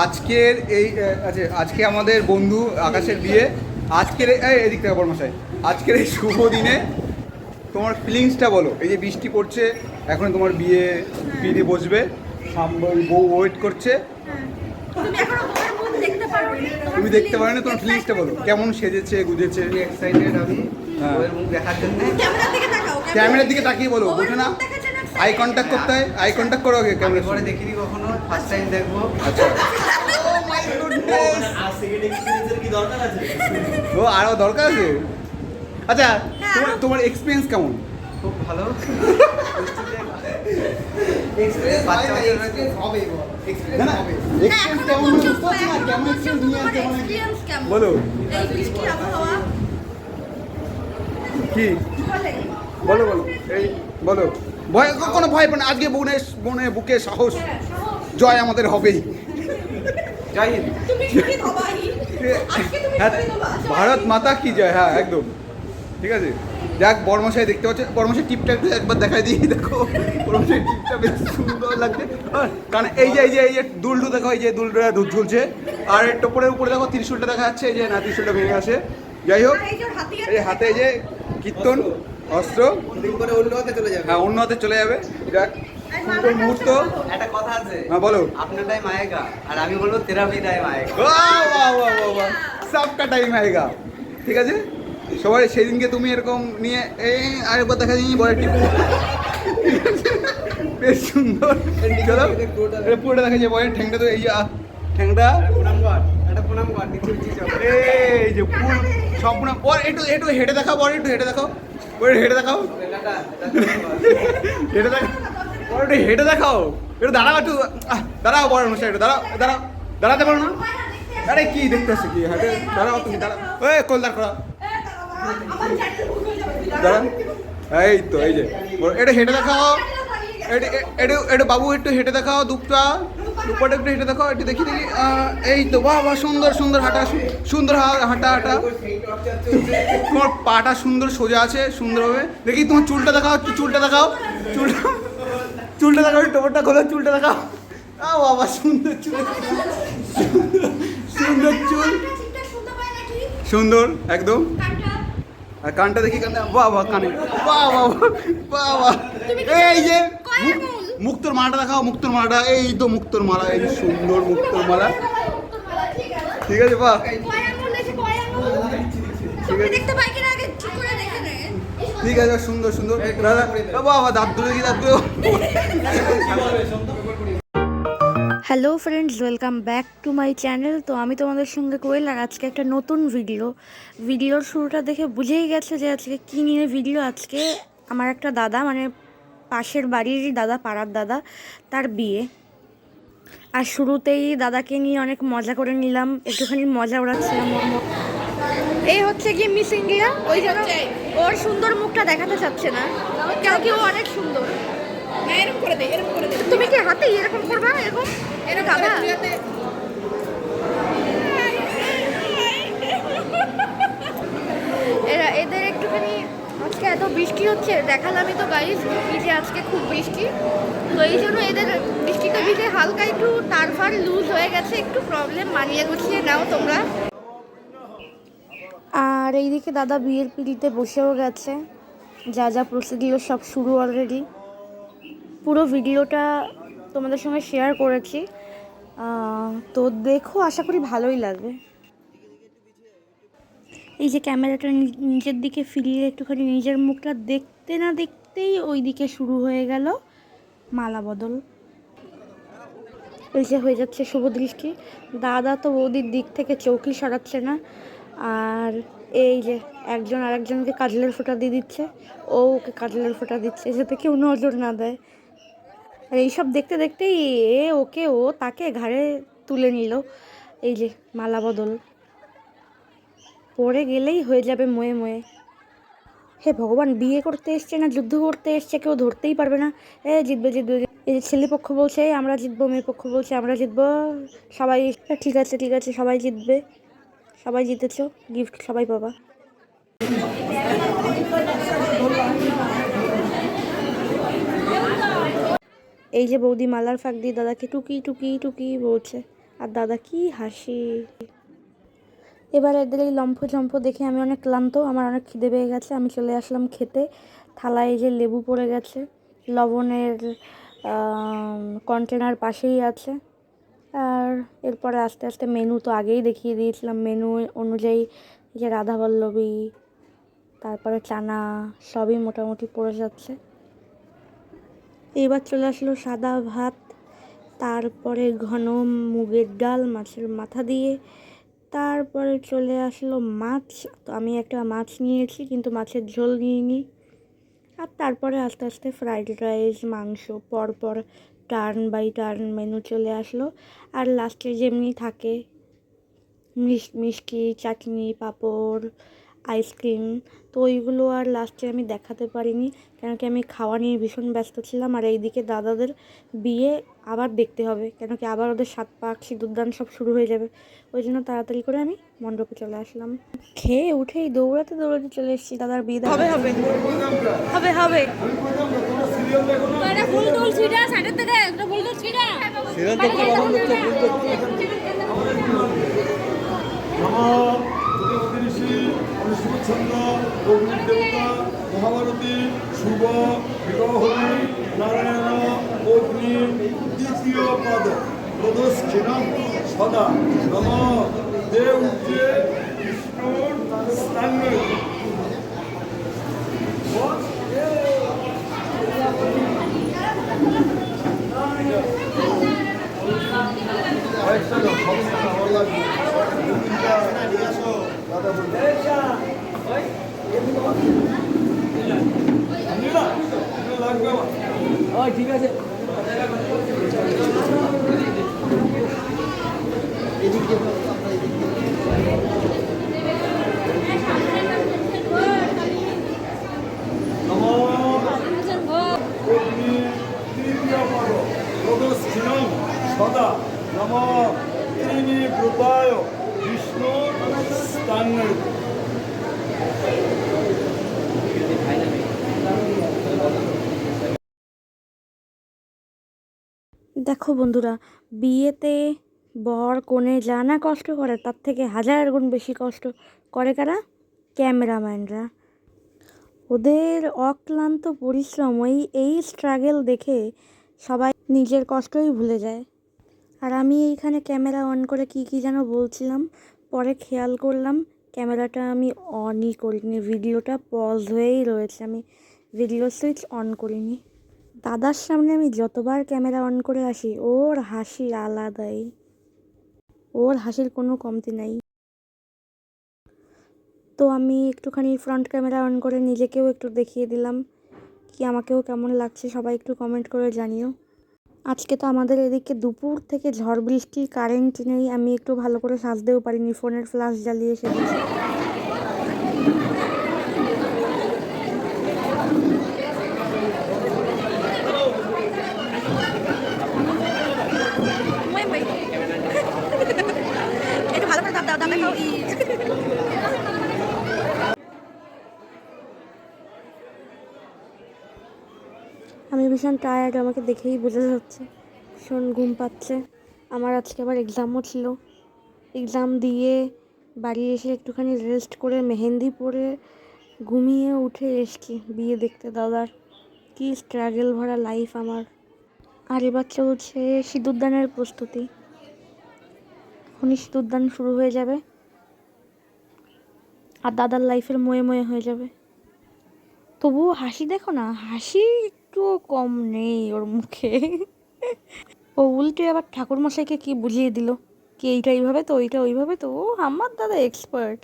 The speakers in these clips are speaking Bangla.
আজকের এই আচ্ছা আজকে আমাদের বন্ধু আকাশের বিয়ে। আজকের এদিক থেকে বর্মশাই, আজকের এই শুভ দিনে তোমার ফিলিংসটা বলো। এই যে বৃষ্টি পড়ছে, এখন তোমার বিয়ে বিয়ে বসবে, বউ ওয়েট করছে, তুমি দেখতে পারো না, তোমার ফিলিংসটা বলো। কেমন সেজেছে গুজেছে? এক্সাইটেড আমি ওর মুখ দেখার জন্য। ক্যামেরার দিকে তাকিয়ে বলো, বোঝো না? আই কন্ট্যাক্ট করতে হয়, আই কন্ট্যাক্ট করো আগে। ক্যামেরা পরে দেখিনি কখনো, ফার্স্ট টাইম দেখবো। আচ্ছা ও আরও দরকার আছে। আচ্ছা তোমার এক্সপিরিয়েন্স কেমন? খুব ভালো। বলো কি বলো বলো এই বলো। ভয়, কোনো ভয় পায় না। আজকে বনে বুকে সাহস, জয় আমাদের হবেই। জয় হিন্দ। ভারত মাতা কি জয়। হ্যাঁ একদম ঠিক আছে। যাক, বর্মশাই দেখতে পাচ্ছে, বর্মশাই টিপটা একটু একবার দেখাই দিই। দেখো বর্মশাই টিপটা বেশ সুন্দর লাগছে। কারণ এই যে দুলডু দেখো, এই যে দুলডুরা দুধ ঝুলছে, আর টোপরের উপরে দেখো ত্রিশূলটা দেখা যাচ্ছে। এই যে না, ত্রিশূলটা ভেঙে আসে। যাই হোক, এই হাতে এই যে কীর্তন অস্ত্র, করে অন্য হাতে চলে যাবে। হ্যাঁ অন্য হাতে চলে যাবে। যাক সুন্দর মুহূর্ত। একটা কথা আছে, হ্যাঁ বলো। আপনার টাইম আয়েগা, আর আমি বলবো থেরাপি টাইম আয়েগা। বাহ বাহ বাহ বাহ বাহ, সবটা টাইম আয়েগা। ঠিক আছে, সবাই সেদিনকে তুমি এরকম নিয়ে এই আরেকবার দেখা যায়নি বড় টিপ, বেশ সুন্দর। চলো এটা পুরোটা দেখা যায়। বয়ের ঠ্যাংটা তো এই ঠ্যাংটা, একটা প্রণাম কর নিচে এই যে ফুল সব প্রণাম। ওর একটু একটু হেঁটে দেখাও, বড় একটু হেঁটে দেখাও, ওর হেঁটে দেখাও, হেঁটে দেখাও, বড় একটু হেঁটে দেখাও। একটু দাঁড়াও, একটু দাঁড়াও বড় অনুষ্ঠান, একটু দাঁড়াও, দাঁড়াও, দাঁড়াতে পারো না? আরে কি দেখতে আসছো কি? হাঁটে দাঁড়াও, তুমি দাঁড়াও, ওই কোলদার করা দাঁড়ান। এই তো এই যে এটা হেঁটে দেখাও, একটু বাবু একটু হেঁটে দেখাও, দুপটা দুপাটা একটু হেঁটে দেখাও, একটু দেখি দেখি। এই তো বাহ বাহ, সুন্দর সুন্দর হাঁটা, সুন্দর হাঁটা হাঁটা। তোমার পাটা সুন্দর সোজা আছে সুন্দরভাবে। দেখি তোমার চুলটা দেখাও, একটু চুলটা দেখাও, চুলটা দেখাও, টোপরটা খোলো, চুলটা দেখাও। বাবা সুন্দর চুল, সুন্দর চুল, সুন্দর একদম। আর কানটা দেখি, কানটা বাহ বাহ, কানে বাহ বাহ বাহ বাহ। এই যে মুক্তোর মালাটা দেখাও, মুক্তোর মালাটা। এই তো মুক্তোর মালা, এই সুন্দর মুক্তোর মালা। ঠিক আছে বাহ, ঠিক আছে সুন্দর সুন্দর। দাদা বাবা দাঁত ধরে কি, দাঁত ধরে। Hello friends, welcome back to my channel. তো আমি তোমাদের সঙ্গে কোয়েল, আর আজকে একটা নতুন ভিডিওর শুরুটা দেখে বুঝেই গেছে যে আজকে কী নিয়ে ভিডিও। আজকে আমার একটা দাদা, মানে পাশের বাড়িরই দাদা, পাড়ার দাদা, তার বিয়ে। আর শুরুতেই দাদাকে নিয়ে অনেক মজা করে নিলাম, একটুখানি মজা ওড়াচ্ছিলাম। এই হচ্ছে কি মিস ইন্ডিয়া, ওই জন্য ওর সুন্দর মুখটা দেখাতে চাচ্ছে না, কেন কি ও অনেক সুন্দর। এরকম করে দে, এরকম করে দে। তুমি কি হাতে এরকম করবা? এরকম এটা দাদা, এদের একটুখানি আজকে এত বৃষ্টি হচ্ছে, দেখালামই তো গাইস কি যে আজকে খুব বৃষ্টি। তো এই জন্য এদের বৃষ্টিতে ভিজে হালকা একটু তারফার লুজ হয়ে গেছে, একটু প্রবলেম, মানিয়ে গুছিয়ে নাও তোমরা। আর এইদিকে দাদা বিয়ের পিড়িতে বসেও গেছে, যা যা প্রসিডিওর সব শুরু অলরেডি। পুরো ভিডিওটা তোমাদের সঙ্গে শেয়ার করেছি, তো দেখো, আশা করি ভালোই লাগবে। এই যে ক্যামেরাটা নিজের দিকে ফিরিয়ে একটুখানি নিজের মুখটা দেখতে না দেখতেই ওই দিকে শুরু হয়ে গেল মালা বদল। এই যে হয়ে যাচ্ছে শুভ দৃষ্টি। দাদা তো বৌদির দিক থেকে চৌকি সরাচ্ছে না, আর এই যে একজন আরেকজনকে কাজলের ফোঁটা দিয়ে দিচ্ছে, ও ওকে কাজলের ফোঁটা দিচ্ছে যাতে কেউ নজর না দেয়। আর এইসব দেখতে দেখতেই ও তাকে ঘাড়ে তুলে নিল। এই যে মালা বদল পড়ে গেলেই হয়ে যাবে ময়ে ময়ে। হে ভগবান, বিয়ে করতে এসছে না যুদ্ধ করতে এসছে, কেউ ধরতেই পারবে না। জিতবে জিতবে। এই যে ছেলে পক্ষ বলছে আমরা জিতবো, মেয়ে পক্ষ বলছে আমরা জিতবো। সবাই ঠিক আছে ঠিক আছে, সবাই জিতবে, সবাই জিতেছো, গিফট সবাই পাবা। এই যে বৌদি মালার ফাঁক দিয়ে দাদাকে টুকি টুকি টুকি বলছে, আর দাদা কি হাসি। এবার এদের এই লম্ফ দেখে আমি অনেক ক্লান্ত, আমার অনেক খিদে পেয়ে গেছে, আমি চলে আসলাম খেতে। থালায় যে লেবু পড়ে গেছে, লবণের কন্টেনার পাশেই আছে। আর এরপরে আস্তে আস্তে মেনু তো আগেই দেখিয়ে দিয়েছিলাম, মেনু অনুযায়ী যে রাধাবল্লভী, তারপরে চানা, সবই মোটামুটি পড়ে যাচ্ছে। এবার চলে আসলো সাদা ভাত, তারপরে ঘন মুগের ডাল মাছের মাথা দিয়ে, তারপরে চলে আসলো মাছ। তো আমি একটা মাছ নিয়েছি কিন্তু মাছের ঝোল নিইনি। আর তারপরে আস্তে আস্তে ফ্রাইড রাইস, মাংস, পরপর টার্ন বাই টার্ন মেনু চলে আসলো। আর লাস্টে যেমনি থাকে মিষ্টি, চাটনি, পাঁপড়, আইসক্রিম, তো ওইগুলো আর লাস্টে আমি দেখাতে পারিনি, কেন কি আমি খাওয়া নিয়ে ভীষণ ব্যস্ত ছিলাম। আর এইদিকে দাদাদের বিয়ে আবার দেখতে হবে, কেন কি আবার ওদের 7 পাক সিঁদুরদান সব শুরু হয়ে যাবে। ওই জন্য তাড়াতাড়ি করে আমি মণ্ডপে চলে আসলাম। খেয়ে উঠেই দৌড়াতে দৌড়াতে চলে এসেছি দাদার বিয়ে হবে হবে হবে হবে। ফুল টুল ছিটা সাইডের থেকে একটা ফুল টুল ছিটা সিরিয়াল দেখতে কখন দেখছো? দেবতা মহাভারতী শুভ বিবাহী নারায়ণ অগ্নি দ্বিতীয় পদ প্রদক্ষিণম সদা নম দেব উচ্চে বিষ্ণুর স্থানে ঠিক আছে। প্রদক্ষিণম সদা নম ত্রিণী ব্রতায় বিষ্ণু স্থানে। দেখো বন্ধুরা, বিয়েতে বর কনে যা না কষ্ট করে তার থেকে 1000 গুণ বেশি কষ্ট করে কারা? ক্যামেরাম্যানরা। ওদের অক্লান্ত পরিশ্রম, এই স্ট্রাগল দেখে সবাই নিজের কষ্টই ভুলে যায়। আর আমি এইখানে ক্যামেরা অন করে কি যেন বলছিলাম, পরে খেয়াল করলাম ক্যামেরাটা আমি অনই করিনি, ভিডিওটা পজ হয়েই রয়েছে, আমি ভিডিও সুইচ অন করিনি। দাদার সামনে আমি যতবার ক্যামেরা অন করে আসি ওর হাসি আলাদাই, ওর হাসির কোনো কমতি নাই। তো আমি একটুখানি ফ্রন্ট ক্যামেরা অন করে নিজেকেও একটু দেখিয়ে দিলাম কি আমাকেও কেমন লাগছে, সবাই একটু কমেন্ট করে জানিও। আজকে তো আমাদের এদিকে দুপুর থেকে ঝড় বৃষ্টি, কারেন্ট নেই, আমি একটু ভালো করে সাজতেও পারিনি, ফোনের ফ্ল্যাশ জ্বালিয়ে সেজেছি। একটু ভালো করে দাদা দেখাও। আমি ভীষণ টায়ার্ড, আমাকে দেখেই বোঝা যাচ্ছে, ভীষণ ঘুম পাচ্ছে। আমার আজকে আবার এক্সামও ছিল, এক্সাম দিয়ে বাড়ি এসে একটুখানি রেস্ট করে মেহেন্দি পরে ঘুমিয়ে উঠে এসছি বিয়ে দেখতে দাদার। কি স্ট্রাগল ভরা লাইফ আমার। আর এবার চলছে সিঁদুরদানের প্রস্তুতি, এখনই সিঁদুরদান শুরু হয়ে যাবে আর দাদার লাইফের ময়ে ময়ে হয়ে যাবে। তবুও হাসি দেখো না, হাসি একটুও কম নেই ওর মুখে। ও উল্টে আবার ঠাকুরমশাইকে কি বুঝিয়ে দিল কি এইটা এইভাবে তো ওইটা ওইভাবে তো। ও আমার দাদা এক্সপার্ট।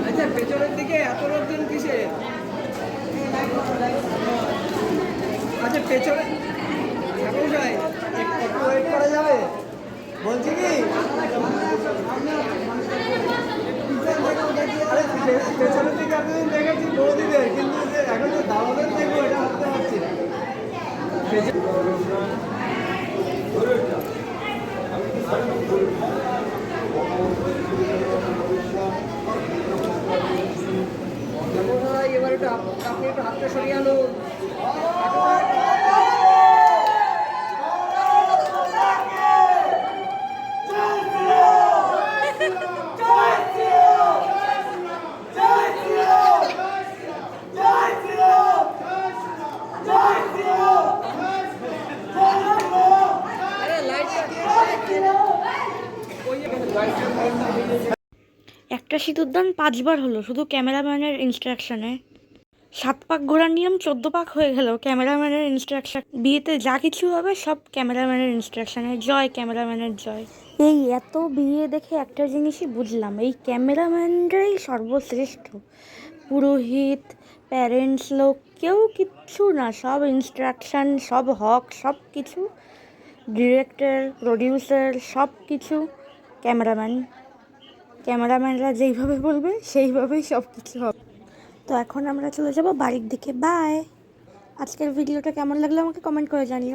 আচ্ছা পেছনের দিকে এত লোকজন কিসে? এবার একটু আপনি একটু হাতটা সরিয়ে আনুন। একটা সিঁদুরদান 5বার হলো শুধু ক্যামেরাম্যানের ইনস্ট্রাকশনে। 7 পাক ঘোরার নিয়ম 14 পাক হয়ে গেল ক্যামেরাম্যানের ইনস্ট্রাকশন। বিয়েতে যা কিছু হবে সব ক্যামেরাম্যানের ইনস্ট্রাকশনে। জয় ক্যামেরাম্যানের জয়। এই এত বিয়ে দেখে একটা জিনিসই বুঝলাম, এই ক্যামেরাম্যানরাই সর্বশ্রেষ্ঠ। পুরোহিত, প্যারেন্টস লোক কেউ কিচ্ছু না, সব ইনস্ট্রাকশন, সব হক, সব কিছু ডিরেক্টর, প্রডিউসার, সব কিছু ক্যামেরাম্যানরা যেইভাবে বলবে সেইভাবেই সব কিছু হবে। তো এখন আমরা চলে যাব বাড়ির দিকে। বাই। আজকের ভিডিওটা কেমন লাগলো আমাকে কমেন্ট করে জানিও।